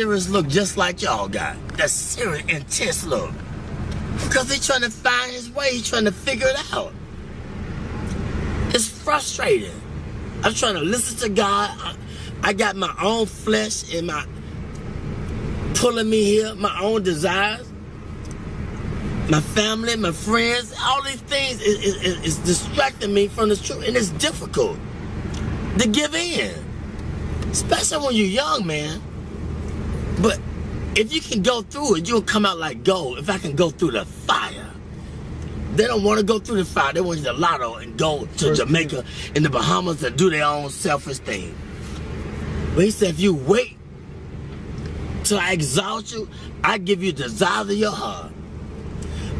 serious look just like y'all got. That serious, intense look. Because he's trying to find his way. He's trying to figure it out. It's frustrating. I'm trying to listen to God. I got my own flesh and my pulling me here, my own desires, my family, my friends, all these things is distracting me from the truth, and it's difficult to give in, especially when you're young, man. But if you can go through it, you'll come out like gold. If I can go through the fire. They don't want to go through the fire. They want to lotto and go to Jamaica and the Bahamas and do their own selfish thing. But he said, if you wait till I exalt you, I give you the desires of your heart.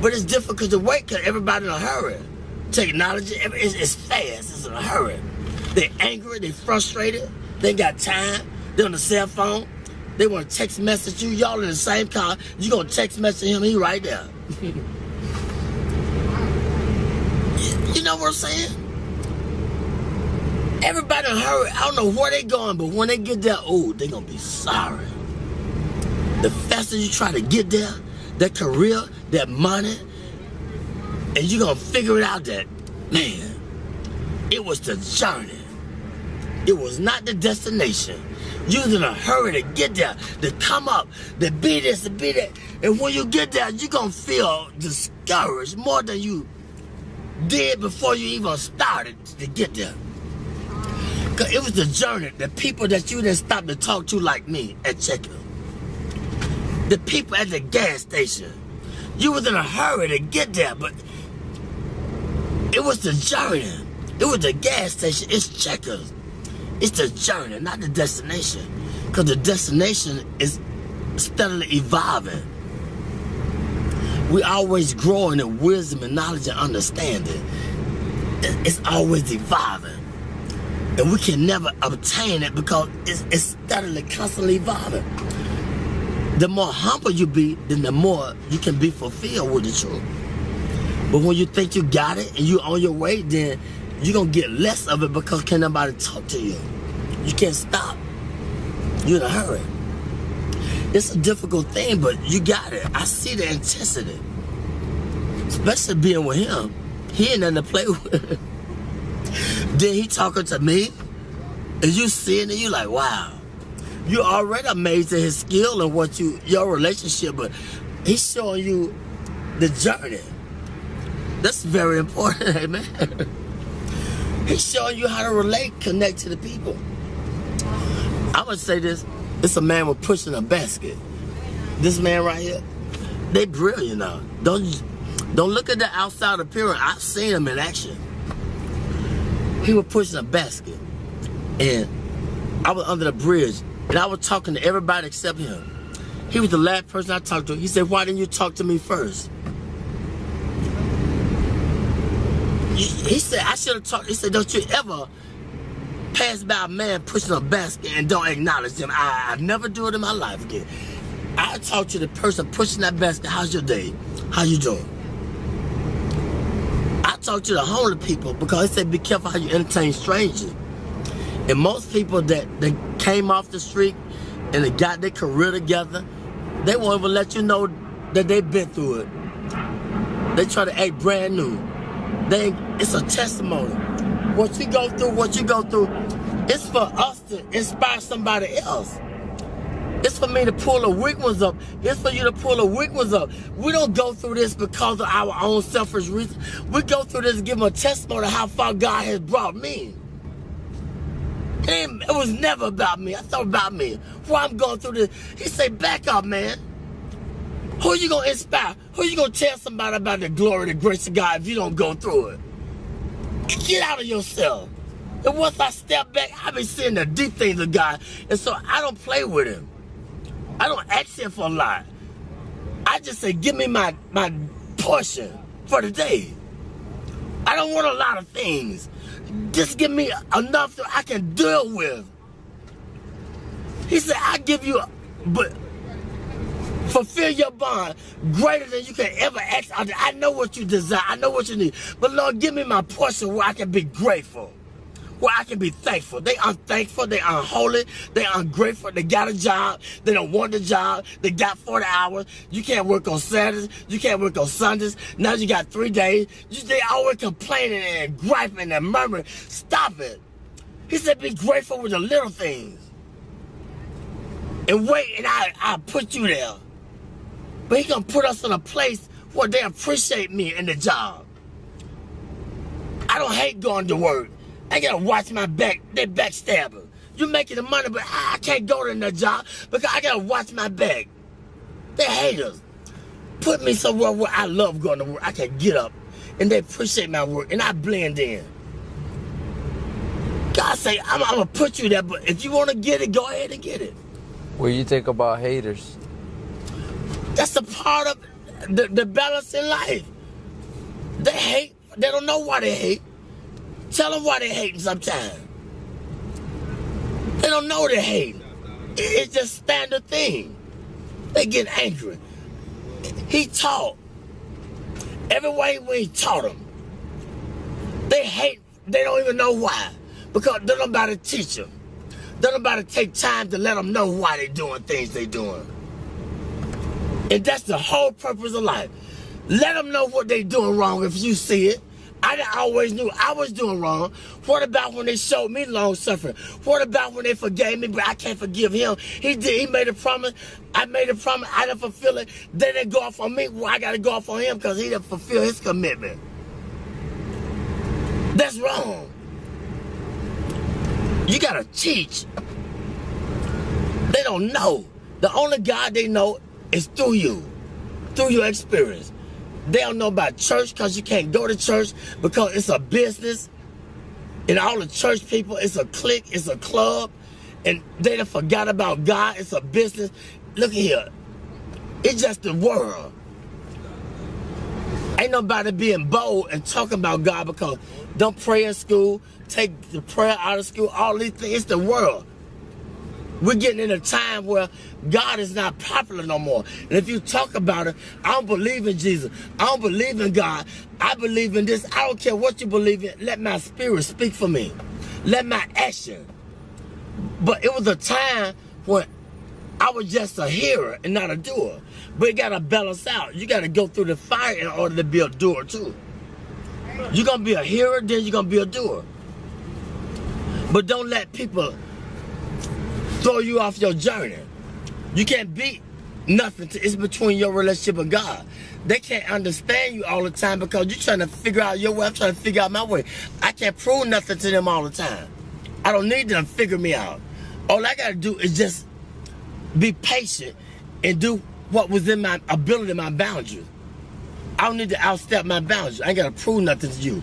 But it's difficult to wait because everybody's in a hurry. Technology, it's fast, it's in a hurry. They're angry, they're frustrated, they ain't got time, they're on the cell phone, they want to text message you, y'all in the same car, you gonna text message him, he right there. You know what I'm saying? Everybody in a hurry, I don't know where they going, but when they get there, oh, they gonna be sorry. The faster you try to get there, that career, that money, and you're gonna figure it out that, man, it was the journey. It was not the destination. You was in a hurry to get there, to come up, to be this, to be that. And when you get there, you're gonna feel discouraged more than you did before you even started to get there. Cause it was the journey, the people that you didn't stop to talk to like me at checkout. The people at the gas station. You was in a hurry to get there, but it was the journey. It was the gas station. It's Checkers. It's the journey, not the destination. Because the destination is steadily evolving. We always growing in wisdom and knowledge and understanding. It's always evolving. And we can never obtain it because it's steadily, constantly evolving. The more humble you be, then the more you can be fulfilled with the truth. But when you think you got it and you on your way, then you're going to get less of it because can't nobody talk to you. You can't stop. You're in a hurry. It's a difficult thing, but you got it. I see the intensity. Especially being with him. He ain't nothing to play with. Then he talking to me, and you seeing it, you like, wow. You're already amazed at his skill and what your relationship, but he's showing you the journey. That's very important, amen. He's showing you how to relate, connect to the people. I'm gonna say this, it's a man with pushing a basket. This man right here, they brilliant now. Don't look at the outside appearance. I've seen him in action. He was pushing a basket, and I was under the bridge, and I was talking to everybody except him. He was the last person I talked to. He said, why didn't you talk to me first? He said, I should have talked. He said, don't you ever pass by a man pushing a basket and don't acknowledge him. I never do it in my life again. I talk to the person pushing that basket, how's your day? How you doing? I talk to the homeless people because they said, be careful how you entertain strangers. And most people that came off the street and they got their career together, they won't even let you know that they've been through it. They try to act brand new. It's a testimony. What you go through, it's for us to inspire somebody else. It's for me to pull the weak ones up. It's for you to pull the weak ones up. We don't go through this because of our own selfish reasons. We go through this to give them a testimony of how far God has brought me. It was never about me. I thought about me. Why I'm going through this. He said, back up, man. Who you going to inspire? Who you going to tell somebody about the glory, the grace of God if you don't go through it? Get out of yourself. And once I step back, I be seeing the deep things of God. And so I don't play with him. I don't ask him for a lot. I just say, give me my portion for the day. I don't want a lot of things. Just give me enough that I can deal with. He said, I give you, but fulfill your bond greater than you can ever ask. I know what you desire. I know what you need. But Lord, give me my portion where I can be grateful. where I can be thankful. They unthankful, they unholy, they ungrateful, they got a job, they don't want the job, they got 40 hours, you can't work on Saturdays, you can't work on Sundays, now you got 3 days, they always complaining and griping and murmuring. Stop it. He said be grateful with the little things. And wait, and I put you there. But he gonna put us in a place where they appreciate me in the job. I don't hate going to work. I gotta watch my back. They backstabbers. You making the money, but I can't go to that job because I gotta watch my back. They haters. Put me somewhere where I love going to work. I can get up and they appreciate my work and I blend in. God say, I'm gonna put you there, but if you wanna get it, go ahead and get it. What do you think about haters? That's a part of the balance in life. They hate. They don't know why they hate. Tell them why they hating sometimes. They don't know they hating. It's just standard thing. They get angry. He taught. Every way when he taught them. They hate. They don't even know why. Because they're not about to teach them. They're not about to take time to let them know why they're doing things they're doing. And that's the whole purpose of life. Let them know what they're doing wrong if you see it. I always knew I was doing wrong. What about when they showed me long suffering? What about when they forgave me, but I can't forgive him? He did. He made a promise. I made a promise. I didn't fulfill it. Then they go off on me. Well, I got to go off on him because he didn't fulfill his commitment. That's wrong. You got to teach. They don't know. The only God they know is through you, through your experience. They don't know about church because you can't go to church because it's a business. And all the church people, it's a clique, it's a club. And they done forgot about God, it's a business. Look here, it's just the world. Ain't nobody being bold and talking about God because don't pray in school, take the prayer out of school, all these things, it's the world. We're getting in a time where God is not popular no more. And if you talk about it, I don't believe in Jesus. I don't believe in God. I believe in this. I don't care what you believe in. Let my spirit speak for me. Let my action. But it was a time when I was just a hearer and not a doer. But it got to balance out. You got to go through the fire in order to be a doer too. You're going to be a hearer, then you're going to be a doer. But don't let people throw you off your journey. You can't beat nothing. It's between your relationship with God. They can't understand you all the time because you're trying to figure out your way. I'm trying to figure out my way. I can't prove nothing to them all the time. I don't need them to figure me out. All I got to do is just be patient and do what was in my ability, my boundaries. I don't need to outstep my boundaries. I ain't got to prove nothing to you.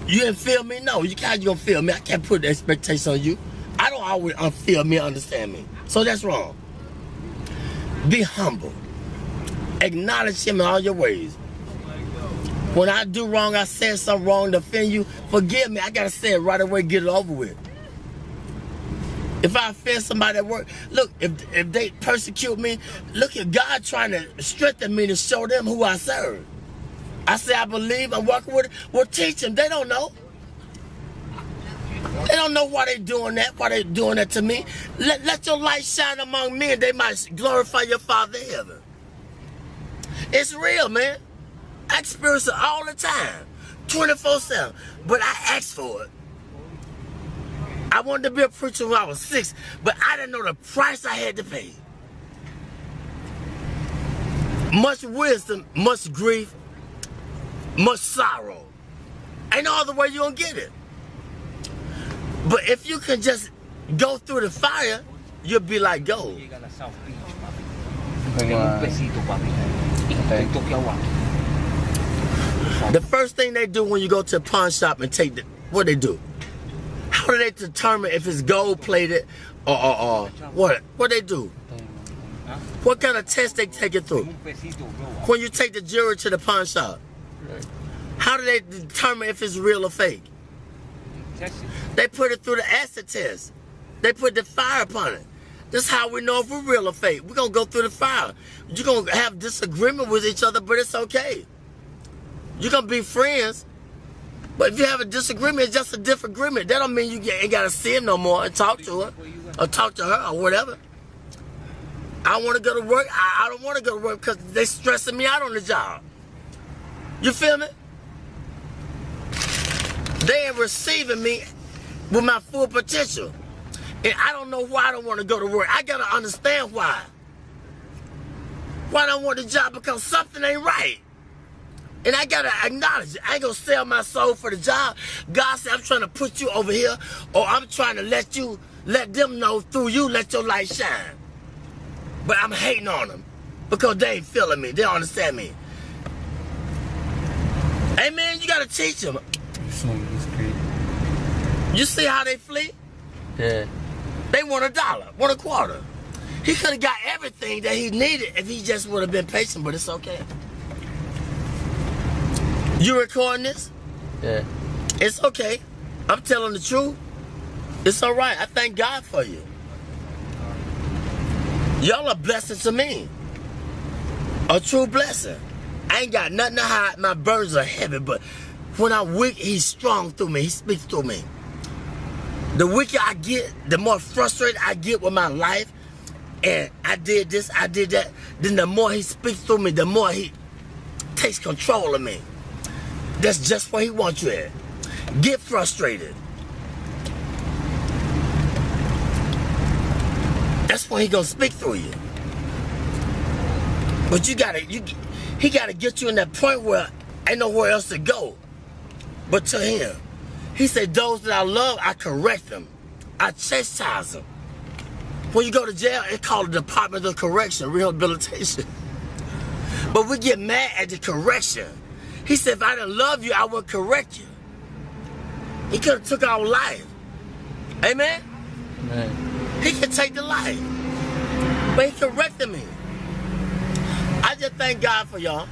You didn't feel me? No. You can't gonna feel me. I can't put the expectation on you. I don't always feel me, understand me. So that's wrong. Be humble. Acknowledge him in all your ways. When I do wrong, I said something wrong to offend you, forgive me. I got to say it right away, get it over with. If I offend somebody at work, look, if they persecute me, look at God trying to strengthen me to show them who I serve. I say I believe, I'm working with it. Well, teach them. They don't know. They don't know why they're doing that to me. Let your light shine among men. They might glorify your Father in heaven. It's real, man. I experience it all the time, 24/7. But I asked for it. I wanted to be a preacher when I was 6, but I didn't know the price I had to pay. Much wisdom, much grief, much sorrow. Ain't no other way you're gonna get it. But if you can just go through the fire, you'll be like gold. The first thing they do when you go to a pawn shop and take what they do? How do they determine if it's gold plated or what? What they do? What kind of test they take it through? When you take the jewelry to the pawn shop, how do they determine if it's real or fake? They put it through the acid test. They put the fire upon it. That's how we know if we're real or fake. We're going to go through the fire. You're going to have disagreement with each other, but it's okay. You're going to be friends, But if you have a disagreement, it's just a different agreement. That don't mean you ain't got to see him no more and talk to her or talk to her or whatever. I want to go to work. I don't want to go to work because they stressing me out on the job. You feel me? They ain't receiving me with my full potential. And I don't know why I don't want to go to work. I got to understand why. Why I don't want the job? Because something ain't right. And I got to acknowledge it. I ain't going to sell my soul for the job. God said, I'm trying to put you over here, or I'm trying to let them know through you, let your light shine. But I'm hating on them because they ain't feeling me. They don't understand me. Hey, man, you got to teach them. You see how they flee? Yeah. They want $1, want a quarter. He could have got everything that he needed if he just would have been patient, but it's okay. You recording this? Yeah. It's okay. I'm telling the truth. It's all right. I thank God for you. Y'all a blessing to me. A true blessing. I ain't got nothing to hide. My burdens are heavy, but when I'm weak, he's strong through me. He speaks through me. The weaker I get, the more frustrated I get with my life, and I did this, I did that, then the more he speaks through me, the more he takes control of me. That's just where he wants you at. Get frustrated. That's when he gonna speak through you. But he gotta get you in that point where ain't nowhere else to go but to him. He said, those that I love, I correct them. I chastise them. When you go to jail, it's called the Department of Correction, Rehabilitation. But we get mad at the correction. He said, if I didn't love you, I would correct you. He could have took our life. Amen? Man. He could take the life. But he corrected me. I just thank God for y'all.